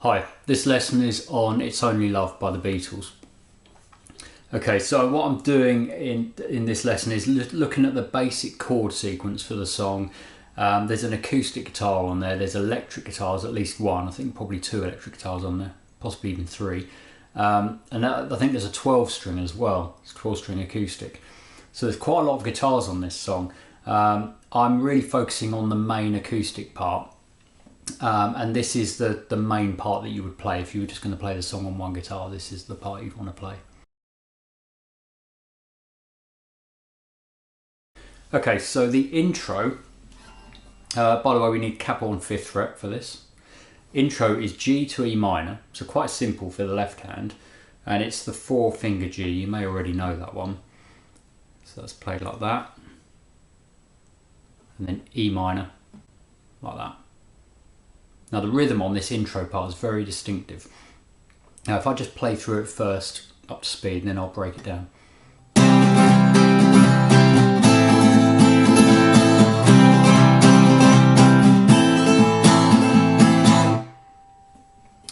Hi, this lesson is on It's Only Love by the Beatles. Okay, so what I'm doing in this lesson is looking at the basic chord sequence for the song. There's an acoustic guitar on there, there's electric guitars, at least one, I think probably two electric guitars on there, possibly even three. I think there's a 12 string as well, it's a 12 string acoustic. So there's quite a lot of guitars on this song. I'm really focusing on the main acoustic part. And this is the main part that you would play if you were just going to play the song on one guitar. This is the part you'd want to play. Okay, so the intro, by the way, we need capo on 5th fret for this. Intro is G to E minor, so quite simple for the left hand, and it's the 4-finger G. You may already know that one. So that's played like that, and then E minor, like that. Now the rhythm on this intro part is very distinctive. Now if I just play through it first up to speed, and then I'll break it down.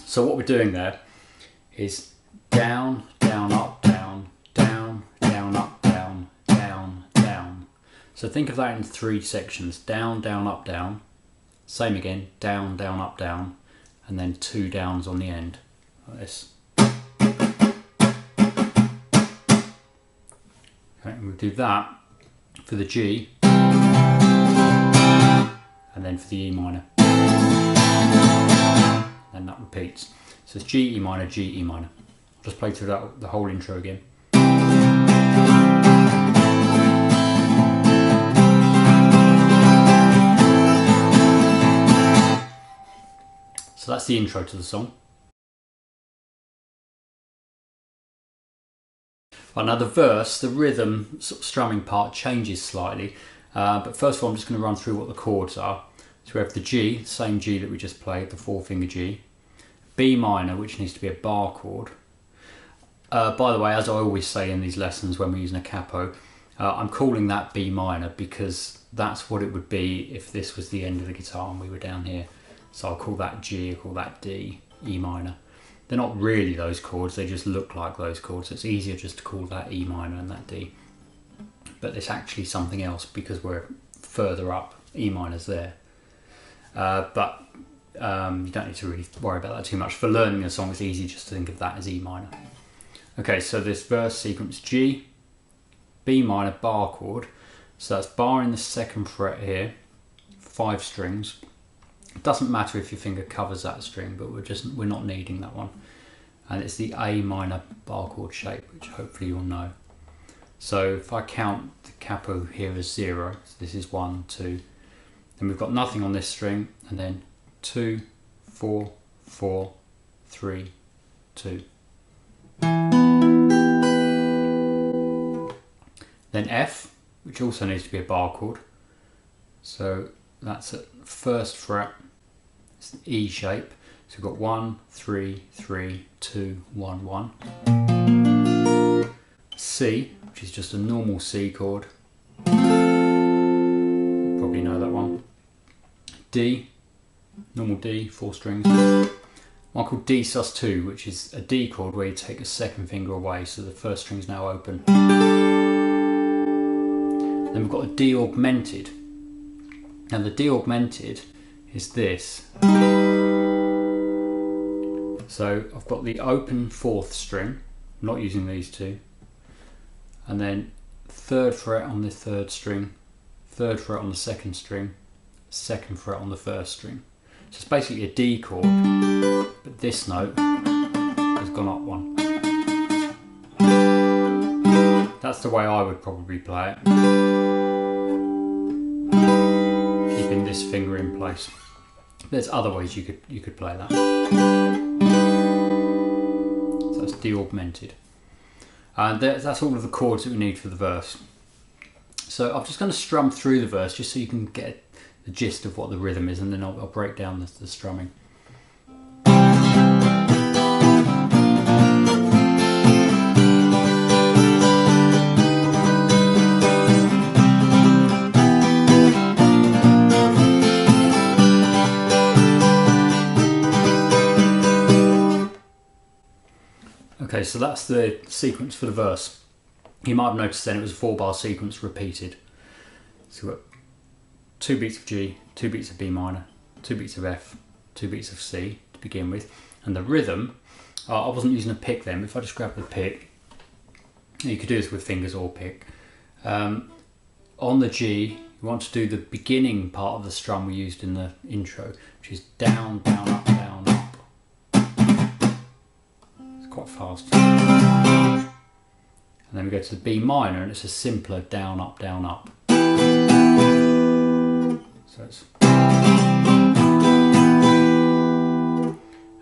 So what we're doing there is down, down, up, down, down, down, up, down, down, down. So think of that in 3 sections: down, down, up, down. Same again, down, down, up, down, and then 2 downs on the end, like this. Okay, and we'll do that for the G, and then for the E minor. And that repeats. So it's G, E minor, G, E minor. I'll just play through that, the whole intro again. So that's the intro to the song. Right, now the verse, the rhythm sort of strumming part changes slightly, but first of all I'm just going to run through what the chords are. So we have the G, same G that we just played, the 4-finger G. B minor, which needs to be a bar chord. By the way, as I always say in these lessons when we're using a capo, I'm calling that B minor because that's what it would be if this was the end of the guitar and we were down here. So I'll call that G, I'll call that D, E minor. They're not really those chords, they just look like those chords. So it's easier just to call that E minor and that D. But it's actually something else because we're further up. E minor's there. But you don't need to really worry about that too much. For learning a song, it's easy just to think of that as E minor. Okay, so this verse sequence: G, B minor, bar chord. So that's bar in the 2nd fret here, 5 strings. It doesn't matter if your finger covers that string, but we're not needing that one. And it's the A minor bar chord shape, which hopefully you'll know. So if I count the capo here as 0, so this is 1, 2, then we've got nothing on this string, and then 2, 4, 4, 3, 2. Then F, which also needs to be a bar chord. So that's at 1st fret, it's an E shape. So we've got 1, 3, 3, 2, 1, 1. C, which is just a normal C chord. You probably know that one. D, normal D, 4 strings. One called D sus2, which is a D chord where you take a 2nd finger away, so the 1st string is now open. Then we've got a D augmented. Now the D augmented is this. So I've got the open 4th string, I'm not using these two, and then 3rd fret on the 3rd string, 3rd fret on the 2nd string, 2nd fret on the 1st string. So it's basically a D chord, but this note has gone up 1. That's the way I would probably play it, keeping this finger in place. There's other ways you could play that. So that's D augmented. And that's all of the chords that we need for the verse. So I'm just going to strum through the verse just so you can get the gist of what the rhythm is, and then I'll break down the strumming. Okay, so that's the sequence for the verse. You might have noticed then it was a 4-bar sequence repeated. So we've got 2 beats of G, 2 beats of B minor, 2 beats of F, 2 beats of C to begin with. And the rhythm, I wasn't using a pick then, but if I just grab the pick, you could do this with fingers or pick. On the G, you want to do the beginning part of the strum we used in the intro, which is down, down, up, down, up. It's quite fast. And then we go to the B minor and it's a simpler down, up, down, up. So it's...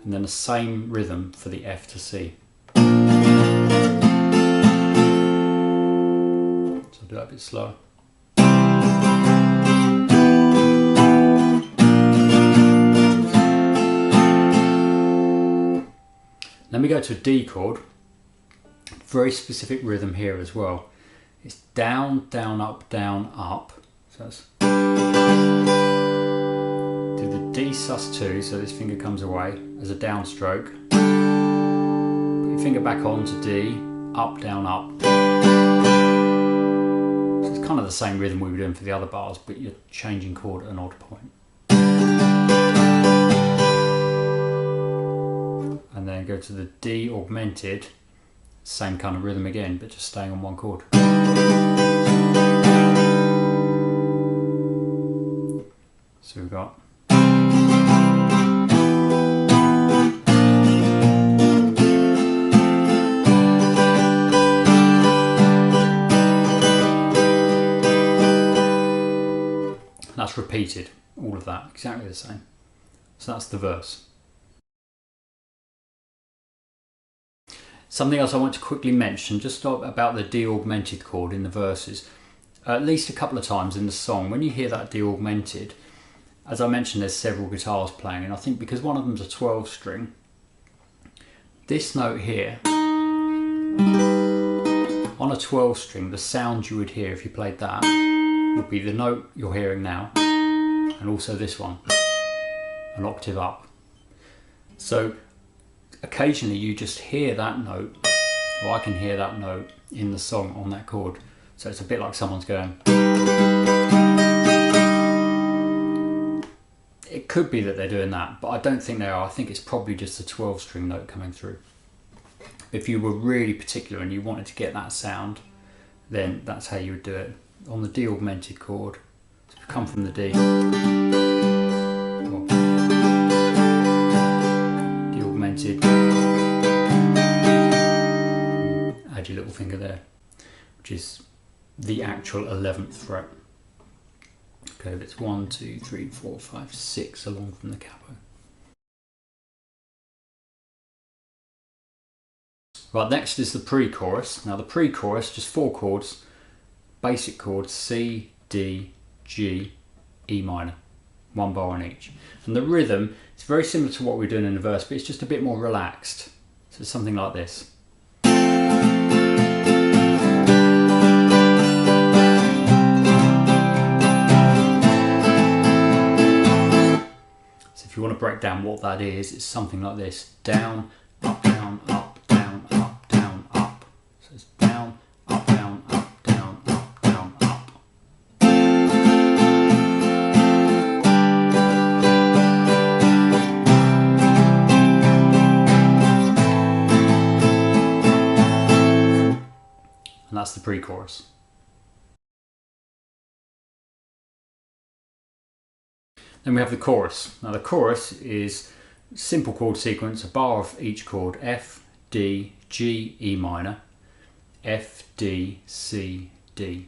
And then the same rhythm for the F to C. So I'll do that a bit slower. Then we go to a D chord, very specific rhythm here as well. It's down, down, up, down, up. So that's do the D sus2, so this finger comes away as a downstroke. Put your finger back on to D, up, down, up. So it's kind of the same rhythm we were doing for the other bars, but you're changing chord at an odd point. And then go to the D augmented, same kind of rhythm again, but just staying on one chord. So we've got that's repeated, all of that, exactly the same. So that's the verse. Something else I want to quickly mention, just about the D augmented chord in the verses. At least a couple of times in the song, when you hear that D augmented, as I mentioned, there's several guitars playing, and I think because one of them's a 12 string, this note here, on a 12 string, the sound you would hear if you played that would be the note you're hearing now, and also this one, an octave up. So occasionally you just hear that note, or I can hear that note in the song on that chord. So it's a bit like someone's going. It could be that they're doing that, but I don't think they are. I think it's probably just a 12 string note coming through. If you were really particular and you wanted to get that sound, then that's how you would do it. On the D augmented chord, so come from the D. D augmented. Add your little finger there, which is the actual 11th fret. Okay, it's 1, 2, 3, 4, 5, 6 along from the capo. Right, next is the pre-chorus. Now the pre-chorus, just 4 chords, basic chords, C, D, G, E minor, 1 bar on each. And the rhythm is very similar to what we're doing in the verse, but it's just a bit more relaxed. So it's something like this. If you want to break down what that is, it's something like this. Down, up, down, up, down, up, down, up. So it's down, up, down, up, down, up, down, up. And that's the pre-chorus. Then we have the chorus. Now the chorus is simple chord sequence, a bar of each chord, F, D, G, E minor, F, D, C, D.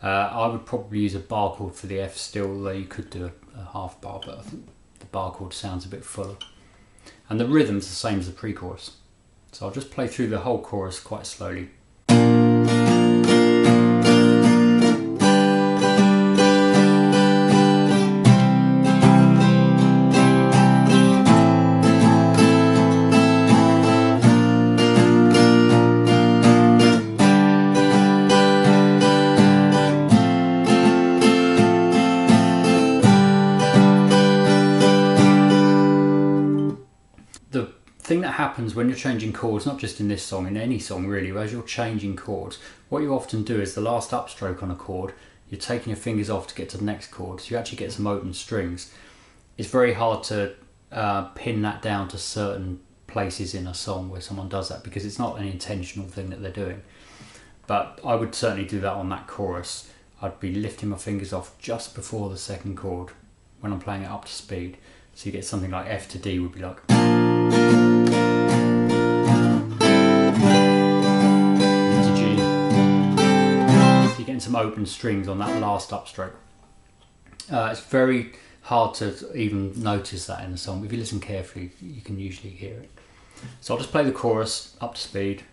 I would probably use a bar chord for the F still, though you could do a half bar, but I think the bar chord sounds a bit fuller. And the rhythm's the same as the pre-chorus. So I'll just play through the whole chorus quite slowly. happens when you're changing chords, not just in this song, in any song really, as you're changing chords, what you often do is the last upstroke on a chord, you're taking your fingers off to get to the next chord, so you actually get some open strings. It's very hard to pin that down to certain places in a song where someone does that, because it's not an intentional thing that they're doing. But I would certainly do that on that chorus. I'd be lifting my fingers off just before the second chord when I'm playing it up to speed. So you get something like F to D would be like, to G. So you're getting some open strings on that last upstroke. It's very hard to even notice that in the song, but if you listen carefully you can usually hear it. So I'll just play the chorus up to speed.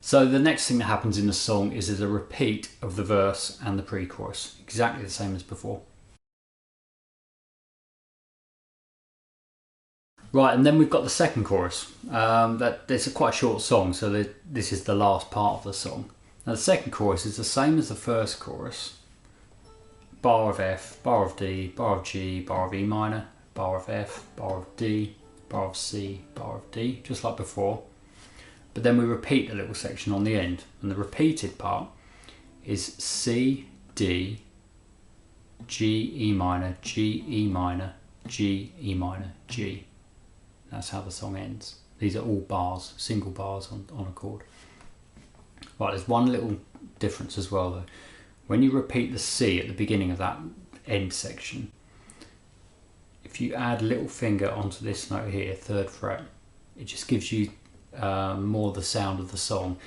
So the next thing that happens in the song is there's a repeat of the verse and the pre-chorus, exactly the same as before. Right, and then we've got the second chorus. It's quite a short song, so this is the last part of the song. Now the second chorus is the same as the first chorus. Bar of F, bar of D, bar of G, bar of E minor, bar of F, bar of D, bar of C, bar of D, just like before. But then we repeat a little section on the end, and the repeated part is C, D, G, E minor, G, E minor, G, E minor, G. That's how the song ends. These are all bars, single bars on a chord. Right, there's one little difference as well though. When you repeat the C at the beginning of that end section, if you add little finger onto this note here, 3rd fret, it just gives you more the sound of the song.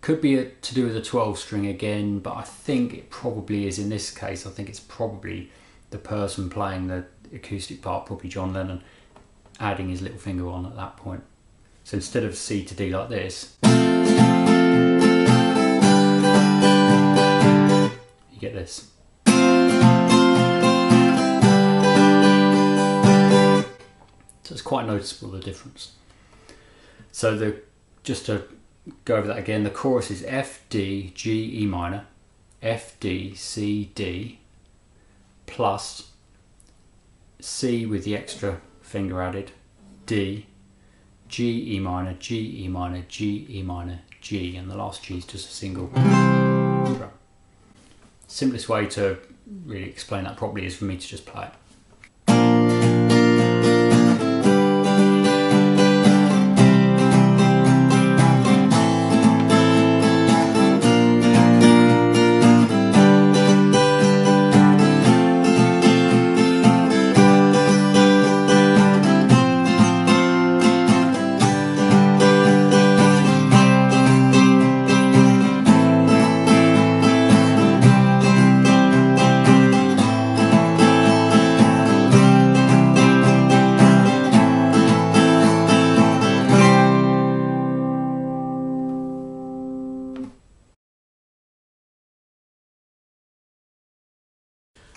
Could be to do with a 12 string again, but I think it probably is in this case. I think it's probably the person playing the acoustic part, probably John Lennon, adding his little finger on at that point. So instead of C to D like this, you get this. So it's quite noticeable, the difference. So just to go over that again, the chorus is F, D, G, E minor, F, D, C, D, plus C with the extra finger added, D, G, E minor, G, E minor, G, E minor, G, and the last G is just a single. Simplest way to really explain that properly is for me to just play it.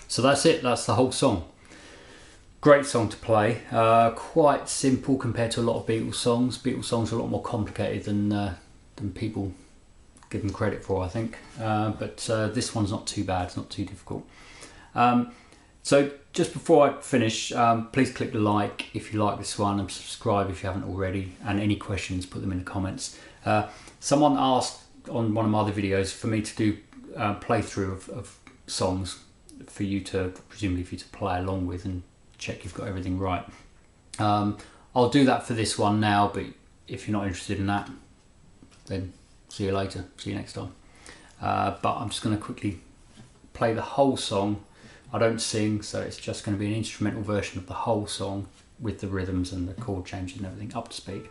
So that's it, that's the whole song. Great song to play, quite simple compared to a lot of Beatles songs. Beatles songs are a lot more complicated than people give them credit for, I think. But this one's not too bad, it's not too difficult. So just before I finish, please click the like if you like this one, and subscribe if you haven't already, and any questions, put them in the comments. Someone asked on one of my other videos for me to do a playthrough of songs for you to, presumably for you to play along with and check you've got everything right. I'll do that for this one now, but if you're not interested in that, then see you later, see you next time. But I'm just going to quickly play the whole song. I don't sing, so it's just going to be an instrumental version of the whole song with the rhythms and the chord changes and everything up to speed.